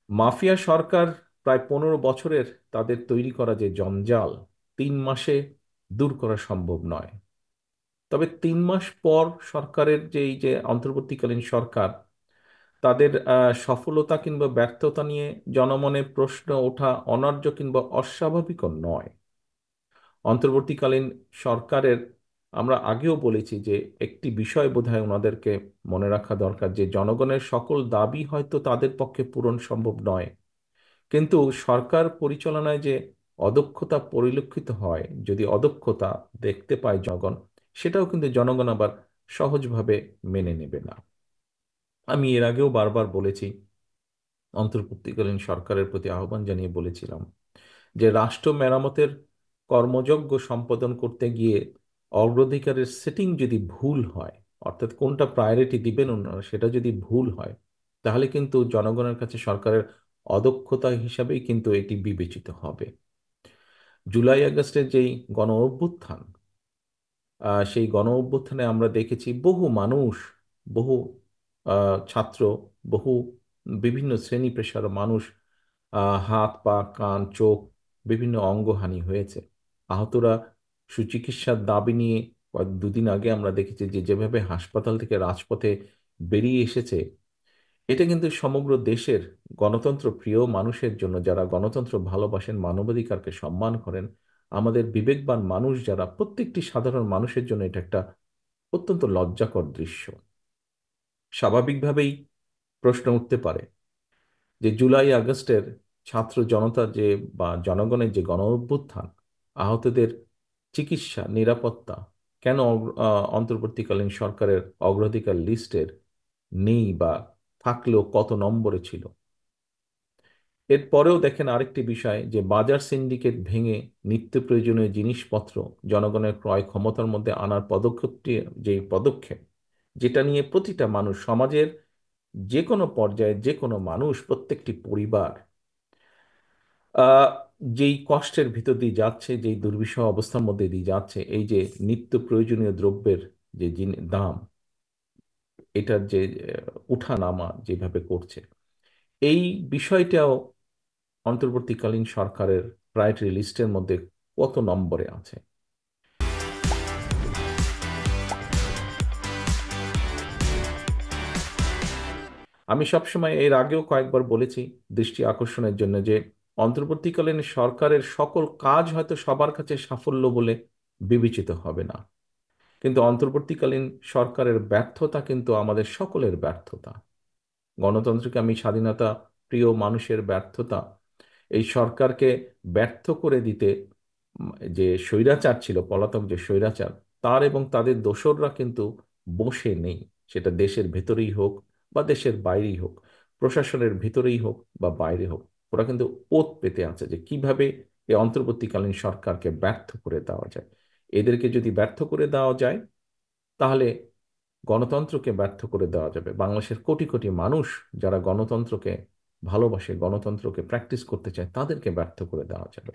Mafia সরকার প্রায় 15 বছরের তাদের তৈরি করা যে জঞ্জাল 3 মাসে দূর করা সম্ভব নয়। তবে 3 মাস পর সরকারের যে এই যে অন্তর্বর্তীকালীন সরকার তাদের সফলতা কিংবা ব্যর্থতা নিয়ে জনমনে প্রশ্ন ওঠা অনার্য কিংবা অস্বাভাবিকও নয়। অন্তর্বর্তীকালীন সরকারের আমরা আগেও বলেছি যে একটি বিষয় বোধহয় ওনাদেরকে মনে রাখা দরকার, যে জনগণের সকল দাবি হয়তো তাদের পক্ষে পূরণ সম্ভব নয়, কিন্তু সরকার পরিচালনায় যে অদক্ষতা পরিলক্ষিত হয়, যদি অদক্ষতা দেখতে পায় জনগণ, সেটাও কিন্তু জনগণ আবার সহজভাবে মেনে নেবে না। আমি এর আগেও বারবার বলেছি, অন্তর্বর্তীকালীন সরকারের প্রতি আহ্বান জানিয়ে বলেছিলাম যে রাষ্ট্র মেরামতের কর্মযজ্ঞ সম্পাদন করতে গিয়ে অগ্রাধিকারের সেটিং যদি ভুল হয়, অর্থাৎ কোনটা প্রায়োরিটি দিবেন ওনারা সেটা যদি ভুল হয়, তাহলে কিন্তু জনগণের কাছে সরকারের অদক্ষতা হিসাবেই কিন্তু এটি বিবেচিত হবে। জুলাই আগস্টের যেই গণ অভ্যুত্থান, সেই গণ অভ্যুত্থানে আমরা দেখেছি বহু মানুষ, বহু ছাত্র, বহু বিভিন্ন শ্রেণী পেশার মানুষ, হাত পা কান চোখ বিভিন্ন অঙ্গহানি হয়েছে। আহতরা সুচিকিৎসার দাবি নিয়ে দুদিন আগে আমরা দেখেছি যে যেভাবে হাসপাতাল থেকে রাজপথে বেরিয়ে এসেছে, এটা কিন্তু সমগ্র দেশের গণতন্ত্র প্রিয় মানুষের জন্য, যারা গণতন্ত্র ভালোবাসেন, মানবাধিকারকে সম্মান করেন, আমাদের বিবেকবান মানুষ যারা, প্রত্যেকটি সাধারণ মানুষের জন্য এটা একটা অত্যন্ত লজ্জাকর দৃশ্য। স্বাভাবিকভাবেই প্রশ্ন উঠতে পারে যে জুলাই আগস্টের ছাত্র জনতা যে বা জনগণের যে গণ অভ্যুত্থান, আহতদের চিকিৎসা নিরাপত্তা কেন অন্তর্বর্তীকালীন সরকারের অগ্রাধিকার লিস্টের নেই, বা থাকলেও কত নম্বরে ছিল। এরপরেও দেখেন আরেকটি বিষয়, যে বাজার সিন্ডিকেট ভেঙে নিত্য প্রয়োজনীয় জিনিসপত্র জনগণের ক্রয় ক্ষমতার মধ্যে আনার পদক্ষেপটি, যে পদক্ষেপ যেটা নিয়ে প্রতিটা মানুষ, সমাজের যে কোনো পর্যায়ে যে কোনো মানুষ, প্রত্যেকটি পরিবার আহ যেই কষ্টের ভিতর দিয়ে যাচ্ছে, যেই দুর্বিষহ অবস্থার মধ্যে দিয়ে যাচ্ছে, এই যে নিত্য প্রয়োজনীয় দ্রব্যের যে দাম, এটার যে উঠানামা যেভাবে করছে, এই বিষয়টাও অন্তর্বর্তীকালীন সরকারের প্রায়োরিটি লিস্টের মধ্যে কত নম্বরে আছে। আমি সবসময় এর আগেও কয়েকবার বলেছি দৃষ্টি আকর্ষণের জন্য, যে অন্তর্বর্তীকালীন সরকারের সকল কাজ হয়তো সবার কাছে সাফল্য বলে বিবেচিত হবে না, কিন্তু অন্তর্বর্তীকালীন সরকারের ব্যর্থতা কিন্তু আমাদের সকলের ব্যর্থতা। গণতন্ত্রকে আমি স্বাধীনতা প্রিয় মানুষের ব্যর্থতা, এই সরকারকে ব্যর্থ করে দিতে যে স্বৈরাচার ছিল, পলাতক যে স্বৈরাচার, তার এবং তাদের দোসররা কিন্তু বসে নেই। সেটা দেশের ভেতরেই হোক বা দেশের বাইরেই হোক, প্রশাসনের ভিতরেই হোক বা বাইরে হোক, ওরা কিন্তু ওত পেতে আছে যে কিভাবে এই অন্তর্বর্তীকালীন সরকারকে ব্যর্থ করে দেওয়া যায়। এদেরকে যদি ব্যর্থ করে দেওয়া যায়, তাহলে গণতন্ত্রকে ব্যর্থ করে দেওয়া যাবে। বাংলাদেশের কোটি কোটি মানুষ যারা গণতন্ত্রকে ভালোবাসে, গণতন্ত্রকে প্র্যাকটিস করতে চায়, তাদেরকে ব্যর্থ করে দেওয়া যাবে।